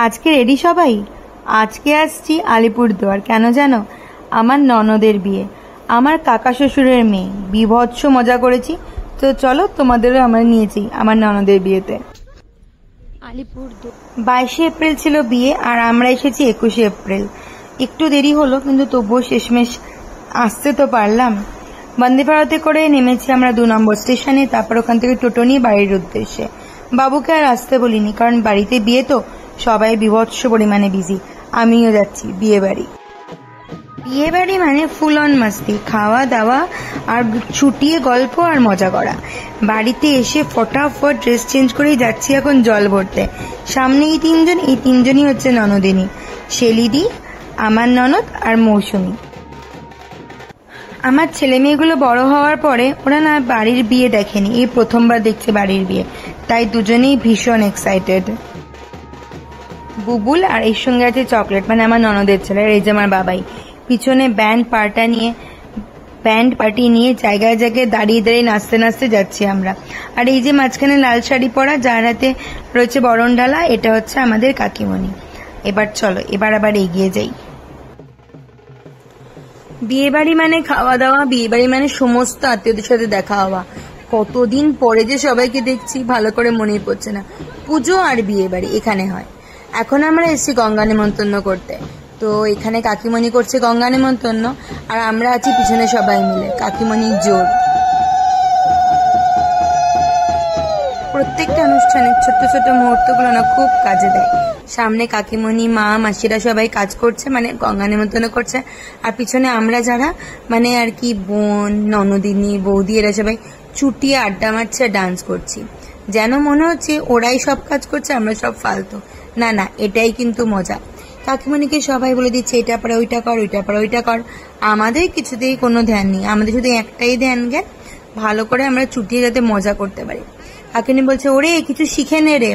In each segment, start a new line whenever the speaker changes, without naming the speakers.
আজকে রেডি সবাই? আজকে আসছি আলিপুরদুয়ার। কেন জানো? আমার ননদের বিয়ে, আমার কাকা শ্বশুরের মেয়ে। বিভৎস মজা করেছি। তো চলো, তোমাদেরও আমরা নিয়েছি আমার ননদের বিয়েতে।
আলিপুরদুয়ার
22 এপ্রিল ছিল বিয়ে, আর আমরা এসেছি 21 এপ্রিল। একটু দেরি হলো, কিন্তু তবুও শেষমেশ আসতে তো পারলাম। বন্দে ভারতে করে নেমেছি আমরা 2 নম্বর স্টেশনে, তারপর ওখান থেকে টোটো নিয়ে বাড়ির উদ্দেশ্যে। বাবুকে আর আসতে বলিনি, কারণ বাড়িতে বিয়ে তো সবাই বিভৎস পরিমাণে বিজি। আমিও যাচ্ছি বিয়ে বাড়ি। বিয়ে বাড়ি মানে ফুল অন মাস্তি, খাওয়া দাওয়া আর ছুটিয়ে গল্প আর মজা করা। বাড়িতে এসে ফটাফট ড্রেস চেঞ্জ করেই যাচ্ছি এখন জল ভরতে। সামনে এই তিনজনই হচ্ছে ননদিনী, শেলিদি, আমার ননদ আর মৌসুমী। আমার ছেলে মেয়েগুলো বড় হওয়ার পরে ওরা না বাড়ির বিয়ে দেখেনি, এই প্রথমবার দেখছে বাড়ির বিয়ে, তাই দুজনেই ভীষণ এক্সাইটেড। বুবুল আর এর সঙ্গে আছে চকলেট, মানে আমার ননদের ছেলে। এই যে আমার বাবাই পিছনে ব্যান্ড পার্টি নিয়ে জায়গায় জায়গায় দাঁড়িয়ে দাঁড়িয়ে নাচতে নাচতে যাচ্ছি আমরা। আর এই যে মাঝখানে লাল শাড়ি পরা, যার হাতে রয়েছে বরণ ডালা, এটা হচ্ছে আমাদের কাকিমণি। এবার চলো, এবার আবার এগিয়ে যাই। বিয়ে বাড়ি মানে খাওয়া দাওয়া, বিয়ে বাড়ি মানে সমস্ত আত্মীয়দের সাথে দেখা হওয়া। কতদিন পরে যে সবাইকে দেখছি ভালো করে মনেই পড়ছে না। পুজো আর বিয়ে বাড়ি এখানে হয়। এখন আমরা এসেছি গঙ্গা নেমন্তন্ন করতে। তো এখানে কাকিমণি করছে গঙ্গা নেমন্তন্ন, আর আমরা আছি পিছনে সবাই মিলে। কাকিমণির জোর। প্রত্যেকটা অনুষ্ঠানের ছোট্ট ছোট্ট মুহূর্তগুলো না খুব কাজে দেয়। সামনে কাকিমণি, মা, মাসিরা সবাই কাজ করছে, মানে গঙ্গা নেমন্তন্ন করছে। আর পিছনে আমরা যারা মানে আর কি বোন, ননদিনী, বৌদি, এরা সবাই চুটিয়ে আড্ডা মারছে, ডান্স করছি। যেন মনে হচ্ছে ওরাই সব কাজ করছে, আমরা সব ফালতু। না না, এটাই কিন্তু মজা। কাকিমণিকে সবাই বলে দিচ্ছে এটা পারে ওইটা কর, ওইটা পারে ওইটা কর। আমাদের কিছুতেই কোনো ধ্যান নেই, আমাদের শুধু একটাই ধ্যান জ্ঞান, ভালো করে আমরা চুটিয়ে যাতে মজা করতে পারি। কাকিমণি বলছে ওরে কিছু শিখে নে রে।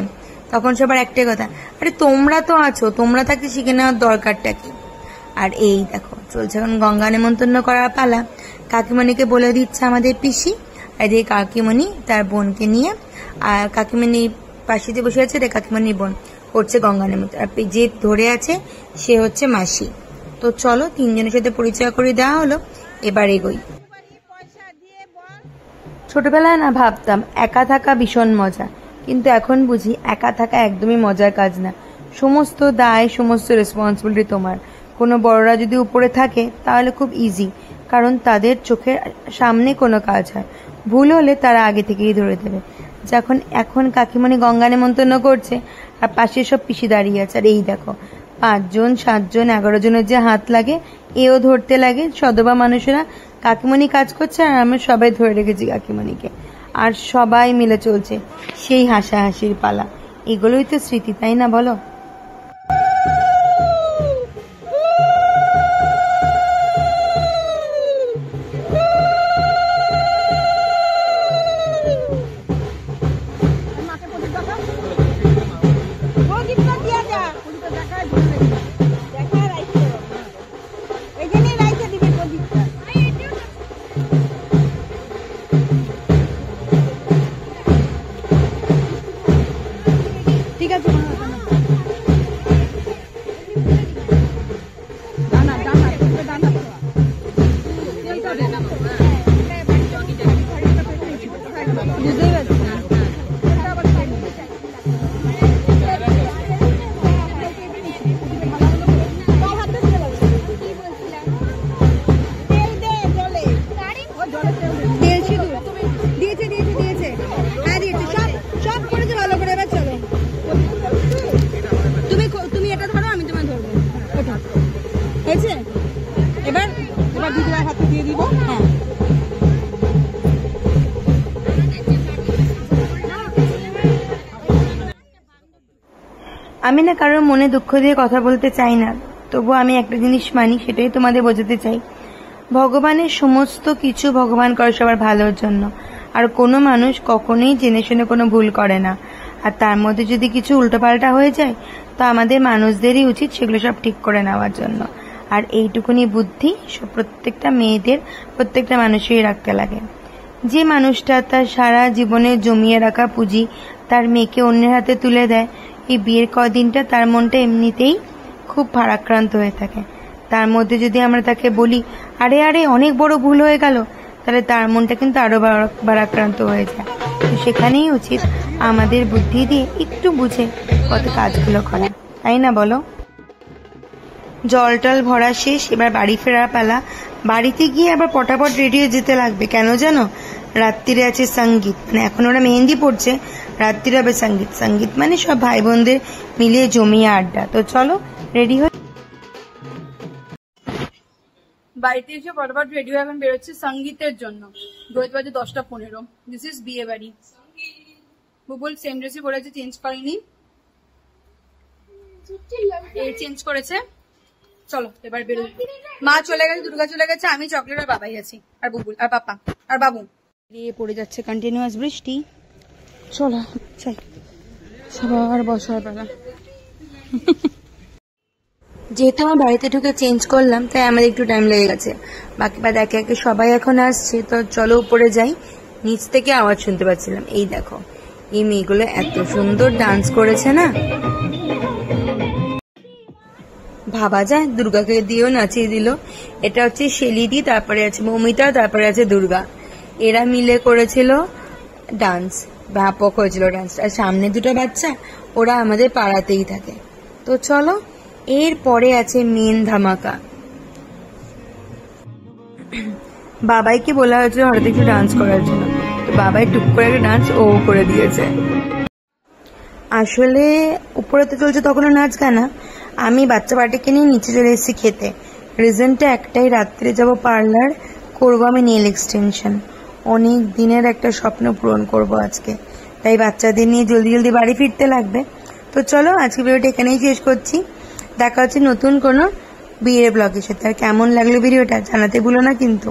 তখন সবার একটাই কথা, আরে তোমরা তো আছো, তোমরা থাকতে শিখে নেওয়ার দরকারটা কি? আর এই দেখো চলছে এখন গঙ্গা নেমন্তন্ন করার পালা। কাকিমণিকে বলে দিচ্ছে আমাদের পিসি, আর এই কাকিমণি তার বোনকে নিয়ে, আর কাকিমণি পাশে যে বসে আছে রে কাকিমণির বোন, করছে গঙ্গা নেমন্তন্ন। আর যে ধরে আছে সে হচ্ছে মাসি। তো চলো, তিনজনের সাথে পরিচয় করে দেওয়া হলো, এবার এগোই। ছোটবেলায় না ভাবতাম একা থাকা ভীষণ মজা, কিন্তু এখন বুঝি একা থাকা একদমই মজার কাজ না। সমস্ত দায়, সমস্ত রেসপন্সিবিলিটি তোমার। কোনো বড়রা যদি উপরে থাকে তাহলে খুব ইজি, কারণ তাদের চোখের সামনে কোনো কাজ হয়, ভুল হলে তারা আগে থেকেই ধরে দেবে। যখন এখন কাকিমণি গঙ্গা নেমন্তন্ন করছে, আর পাশে সব পিসি দাঁড়িয়ে আছে। আর এই দেখো 5 জন 7 জন 11 জনের যে হাত লাগে, এও ধরতে লাগে। সদবা মানুষেরা কাকিমণি কাজ করছে, আর আমরা সবাই ধরে রেখেছি কাকিমণিকে, আর সবাই মিলে চলছে সেই হাসাহাসির পালা। এগুলোই তো স্মৃতি, তাই না বলো? আমি না কারোর মনে দুঃখ দিয়ে কথা বলতে চাই না, তবু আমি একটা জিনিস মানি, সেটাই তোমাদের বোঝাতে চাই। ভগবানের সমস্ত কিছু ভগবান করে সবার ভালোর জন্য, আর কোনো মানুষ কখনোই জেনে শুনে কোনো ভুল করে না। আর তার মধ্যে যদি কিছু উল্টোপাল্টা হয়ে যায়, তো আমাদের মানুষদেরই উচিত সেগুলো সব ঠিক করে নেওয়ার জন্য। আর এইটুকুনি বুদ্ধি প্রত্যেকটা মেয়েদের, প্রত্যেকটা মানুষেরই রাখতে লাগে। যে মানুষটা তার সারা জীবনে জমিয়ে রাখা পুঁজি তার মেয়েকে অন্যের হাতে তুলে দেয়, এই বিয়ের কদিনটা তার মনটা এমনিতেই খুব ভারাক্রান্ত হয়ে থাকে। তার মধ্যে যদি আমরা তাকে বলি আরে আরে অনেক বড় ভুল হয়ে গেল, তাহলে তার মনটা কিন্তু আরো ভারাক্রান্ত হয়ে যায়। তো সেখানেই উচিত আমাদের বুদ্ধি দিয়ে একটু বুঝে কত কাজগুলো করা, তাই না বলো? জল টল ভরা শেষ, এবার বাড়ি ফেরার পালা। বাড়িতে গিয়ে আবার পটাপট রেডি হয়ে যেতে লাগবে, কেন জানো? রাত্রিরে আছে সঙ্গীত, মানে এখন ওরা মেহেন্দি পড়ছে, রাত্রিরে হবে সঙ্গীত। সঙ্গীত মানে সব ভাই বোনদের মিলিয়ে জমিয়ে আড্ডা। তো চলো রেডি হয়ে
বাড়িতে এসে ফটাফট রেডি হয়ে এখন বেরোচ্ছে সঙ্গীতের জন্য। রোজ বাজে 10:15। দিস ইজ বিয়ে বাড়ি। বুবুল সেম ড্রেসই পরেছে, চেঞ্জ করেনি, চেঞ্জ করেছে। চলো এবার বেরোই। মা চলে গেছে, দুর্গা চলে গেছে, আমি চকলেট আর বাবাই আছি, আর বুবুল আর পাপা আর বাবু। পড়ে যাচ্ছে কন্টিনিউয়াস বৃষ্টি। চলো চাই সবার বসার বেলা।
যেহেতু আমার বাড়িতে ঢুকে চেঞ্জ করলাম, তাই আমাদের একটু টাইম লেগে গেছে। বাকি বাদ একে একে সবাই এখন আসছে। তো চলো উপরে যাই। নিচ থেকে আওয়াজ শুনতে পাচ্ছিলাম, এই দেখো এই মেয়েগুলো এত সুন্দর ডান্স করেছে না, ভাবা যায়। দুর্গাকে দিয়েও নাচিয়ে দিল। এটা হচ্ছে শেলিদি, তারপরে আছে মৌমিতা, তারপরে আছে দুর্গা। এরা মিলে করেছিল ডান্স, ব্যাপক হয়েছিল ডান্স। আর সামনে দুটো বাচ্চা, ওরা আমাদের পাড়াতেই থাকে। তো চলো এর পরে আছে মেন ধামাকা। বাবাইকে বলা হয়েছিল হঠাৎ একটু ডান্স করার জন্য, তো বাবাই টুক করে একটা ডান্স ও করে দিয়েছে। আসলে উপরে তো চলছে তখনও নাচ গানা, আমি বাচ্চা পার্টিকে নিয়ে নিচে চলে এসেছি খেতে। রিজনটা একটাই, রাত্রে যাব পার্লার, করবো আমি নেল এক্সটেনশন। অনেক দিনের একটা স্বপ্ন পূরণ করব আজকে, তাই বাচ্চাদের নিয়ে জলদি জলদি বাড়ি ফিরতে লাগবে। তো চলো আজকে ভিডিওটা এখানেই শেষ করছি। দেখা হচ্ছে নতুন কোনো বিয়ের ব্লগের সাথে। আর কেমন লাগলো ভিডিওটা জানাতে ভুলো না কিন্তু।